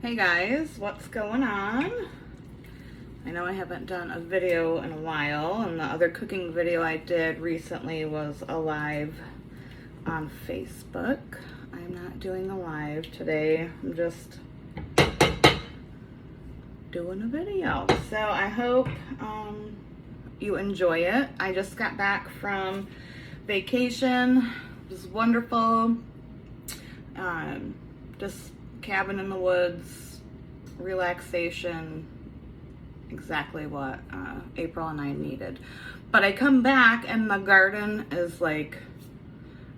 Hey guys, what's going on? I know I haven't done a video in a while, and the other cooking video I did recently was a live on Facebook. I'm not doing a live today. I'm just doing a video. So I hope you enjoy it. I just got back from vacation. It was wonderful. Just cabin in the woods, relaxation, exactly what April and I needed. But I come back and the garden is like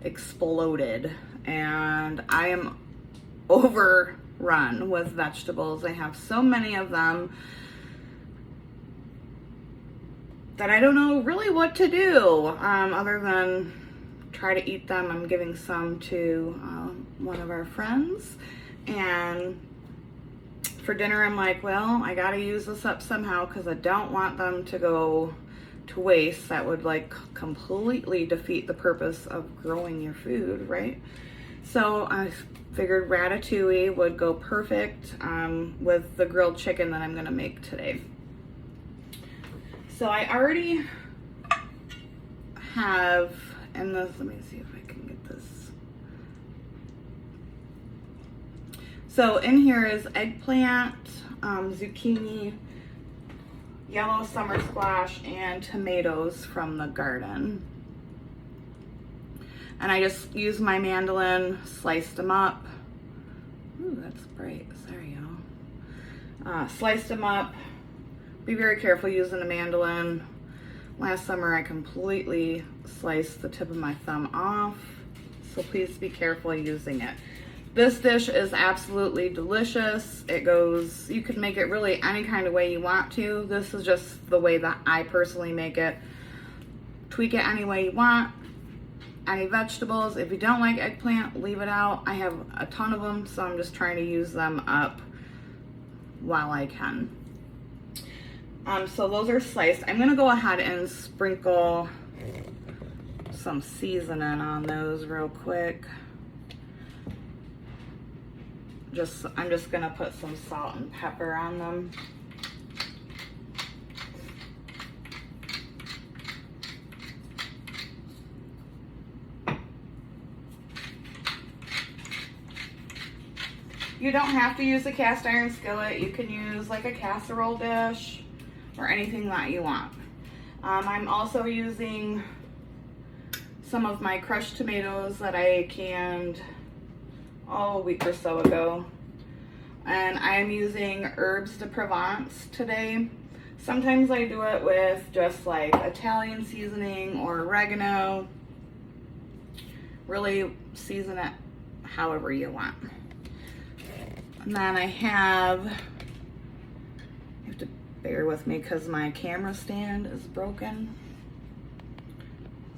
exploded and I am overrun with vegetables. I have so many of them that I don't know really what to do other than try to eat them. I'm giving some to one of our friends, and for dinner I'm like, well, I gotta use this up somehow because I don't want them to go to waste. That would like completely defeat the purpose of growing your food, right? So I figured ratatouille would go perfect with the grilled chicken that I'm gonna make today. So I already have, and this, let me see if I can get this. So in here is eggplant, zucchini, yellow summer squash, and tomatoes from the garden. And I just used my mandolin, sliced them up. Ooh, that's bright. Sorry, y'all. Sliced them up. Be very careful using a mandolin. Last summer I completely sliced the tip of my thumb off, so please be careful using it. This dish is absolutely delicious. It goes, you can make it really any kind of way you want to. This is just the way that I personally make it. Tweak it any way you want. Any vegetables, if you don't like eggplant, leave it out. I have a ton of them, so I'm just trying to use them up while I can. So those are sliced. I'm gonna go ahead and sprinkle some seasoning on those real quick. I'm just gonna put some salt and pepper on them. You don't have to use a cast iron skillet. You can use like a casserole dish or anything that you want. I'm also using some of my crushed tomatoes that I canned a week or so ago. And I am using herbs de Provence today. Sometimes I do it with just like Italian seasoning or oregano. Really season it however you want. And then I have, you have to bear with me because my camera stand is broken.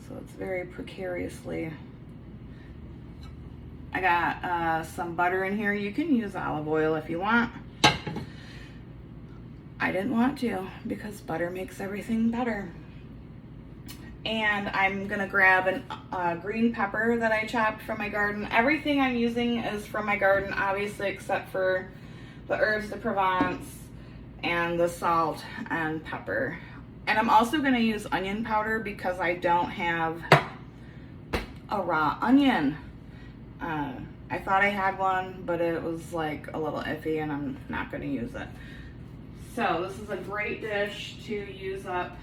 So it's very precariously. I got some butter in here. You can use olive oil if you want. I didn't want to because butter makes everything better. And I'm gonna grab a green pepper that I chopped from my garden. Everything I'm using is from my garden, obviously, except for the herbs de Provence and the salt and pepper. And I'm also gonna use onion powder because I don't have a raw onion. I thought I had one, but it was like a little iffy and I'm not gonna use it. So this is a great dish to use up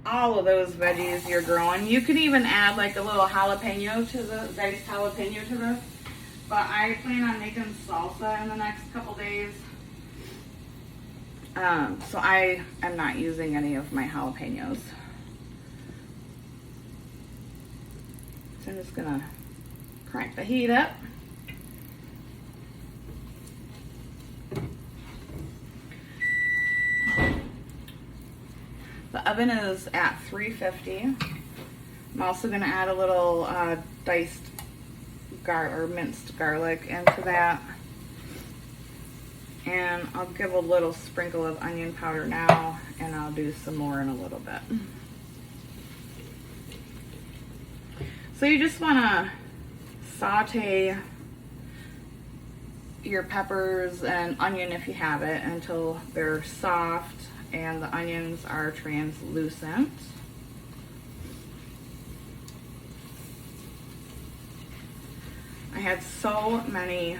all of those veggies you're growing. You could even add like a little jalapeno to the diced jalapeno to this. But I plan on making salsa in the next couple days. So I am not using any of my jalapenos. So I'm just gonna crank the heat up. The oven is at 350. I'm also gonna add a little diced minced garlic into that. And I'll give a little sprinkle of onion powder now, and I'll do some more in a little bit. So you just wanna saute your peppers and onion, if you have it, until they're soft and the onions are translucent. I had so many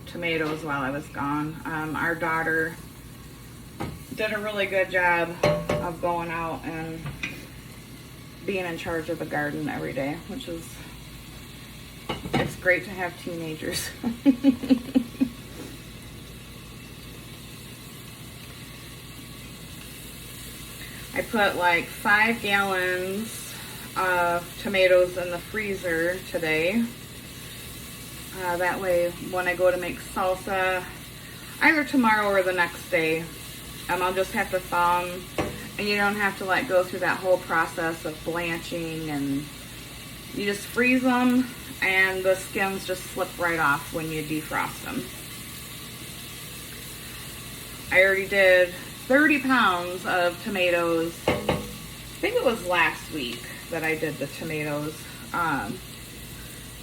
tomatoes while I was gone. Our daughter did a really good job of going out and being in charge of the garden every day, which is, it's great to have teenagers. I put like 5 gallons of tomatoes in the freezer today. That way when I go to make salsa, either tomorrow or the next day, I'll just have to thaw them, and you don't have to like go through that whole process of blanching, and you just freeze them and the skins just slip right off when you defrost them. I already did 30 pounds of tomatoes. I think it was last week that I did the tomatoes. And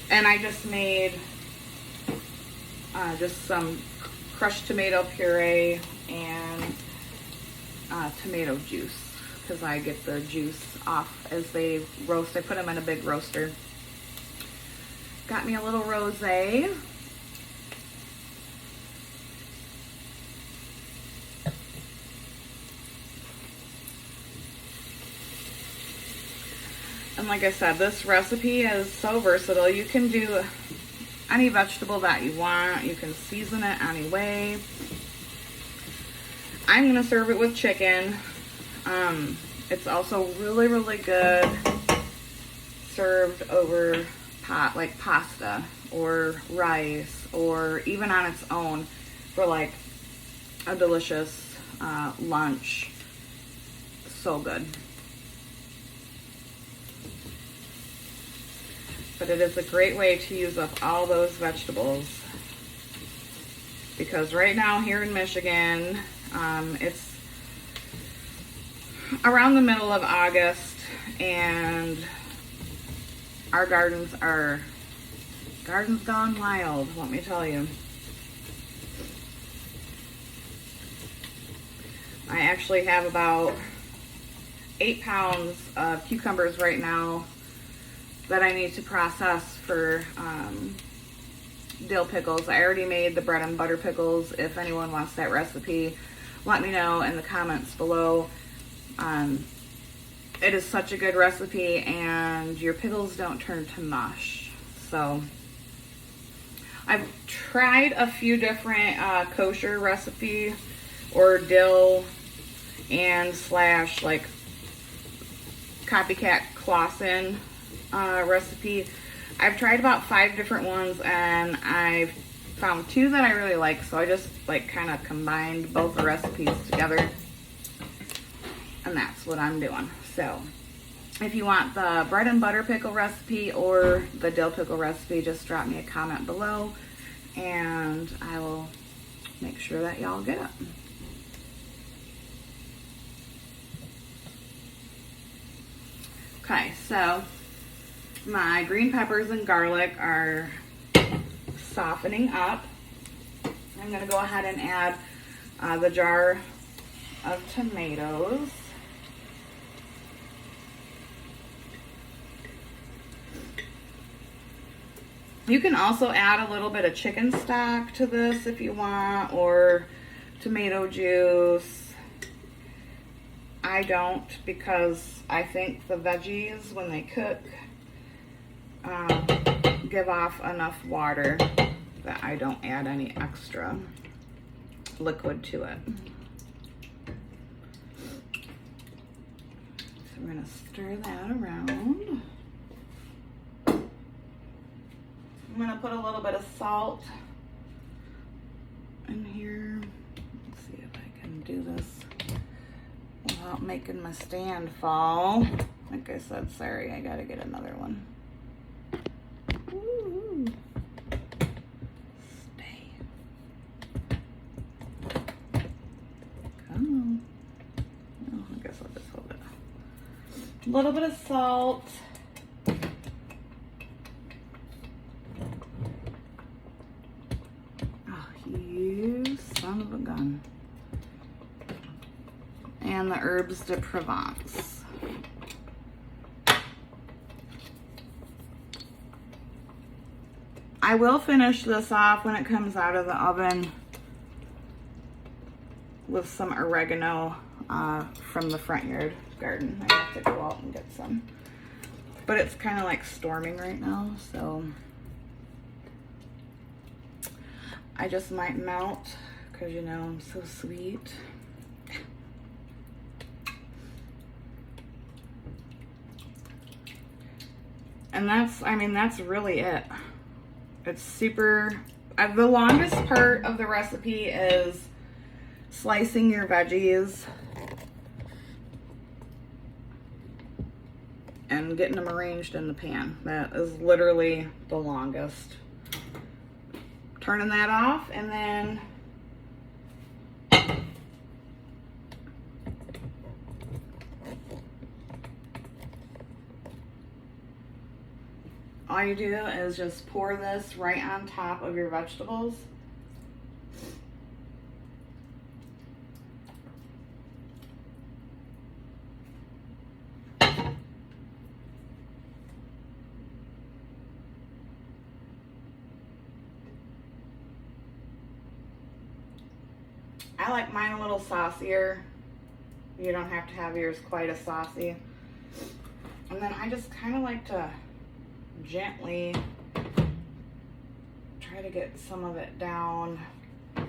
I just made just some crushed tomato puree and tomato juice, because I get the juice off as they roast. I put them in a big roaster. Got me a little rosé. And like I said, this recipe is so versatile. You can do any vegetable that you want. You can season it any way. I'm going to serve it with chicken. It's also really, really good served over like pasta or rice, or even on its own for like a delicious lunch. So good. But it is a great way to use up all those vegetables, because right now here in Michigan, it's around the middle of August, and our gardens gone wild, let me tell you. I actually have about 8 pounds of cucumbers right now that I need to process for dill pickles. I already made the bread and butter pickles. If anyone wants that recipe, let me know in the comments below. It is such a good recipe, and your pickles don't turn to mush. So I've tried a few different kosher recipe or dill and slash like copycat Clausen recipe. I've tried about 5 different ones, and I've found 2 that I really like, so I just like kind of combined both the recipes together, and that's what I'm doing. So if you want the bread and butter pickle recipe or the dill pickle recipe, just drop me a comment below and I will make sure that y'all get it. Okay, so my green peppers and garlic are softening up. I'm going to go ahead and add the jar of tomatoes. You can also add a little bit of chicken stock to this if you want, or tomato juice. I don't, because I think the veggies, when they cook, give off enough water that I don't add any extra liquid to it. So we're going to stir that around. I'm going to put a little bit of salt in here. Let's see if I can do this without making my stand fall. Like I said, sorry, I got to get another one. Ooh. Stay. Come on. Oh, I guess I'll just hold it. A little bit of salt. You son of a gun. And the herbes de Provence. I will finish this off when it comes out of the oven with some oregano from the front yard garden. I have to go out and get some. But it's kind of like storming right now, so I just might melt because, you know, I'm so sweet. And that's, I mean, that's really it. It's super, the longest part of the recipe is slicing your veggies and getting them arranged in the pan. That is literally the longest. Turning that off, and then all you do is just pour this right on top of your vegetables. I like mine a little saucier. You don't have to have yours quite as saucy. And then I just kind of like to gently try to get some of it down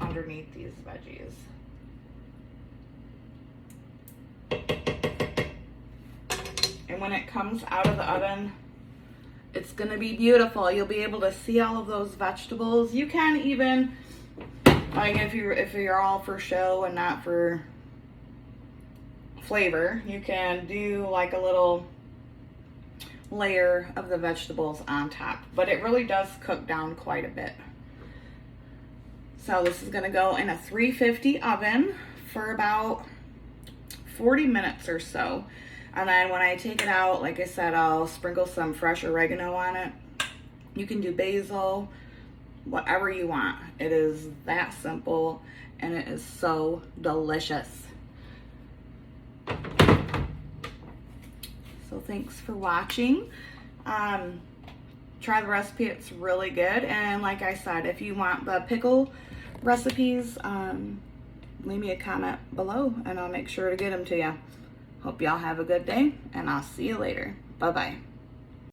underneath these veggies. And when it comes out of the oven, it's gonna be beautiful. You'll be able to see all of those vegetables. You can even, like, if you're all for show and not for flavor, you can do like a little layer of the vegetables on top, but it really does cook down quite a bit. So this is gonna go in a 350 oven for about 40 minutes or so. And then when I take it out, like I said, I'll sprinkle some fresh oregano on it. You can do basil, whatever you want. It is that simple, and it is so delicious. So thanks for watching. Try the recipe, it's really good. And like I said, if you want the pickle recipes, leave me a comment below and I'll make sure to get them to you. Hope y'all have a good day, and I'll see you later. Bye-bye.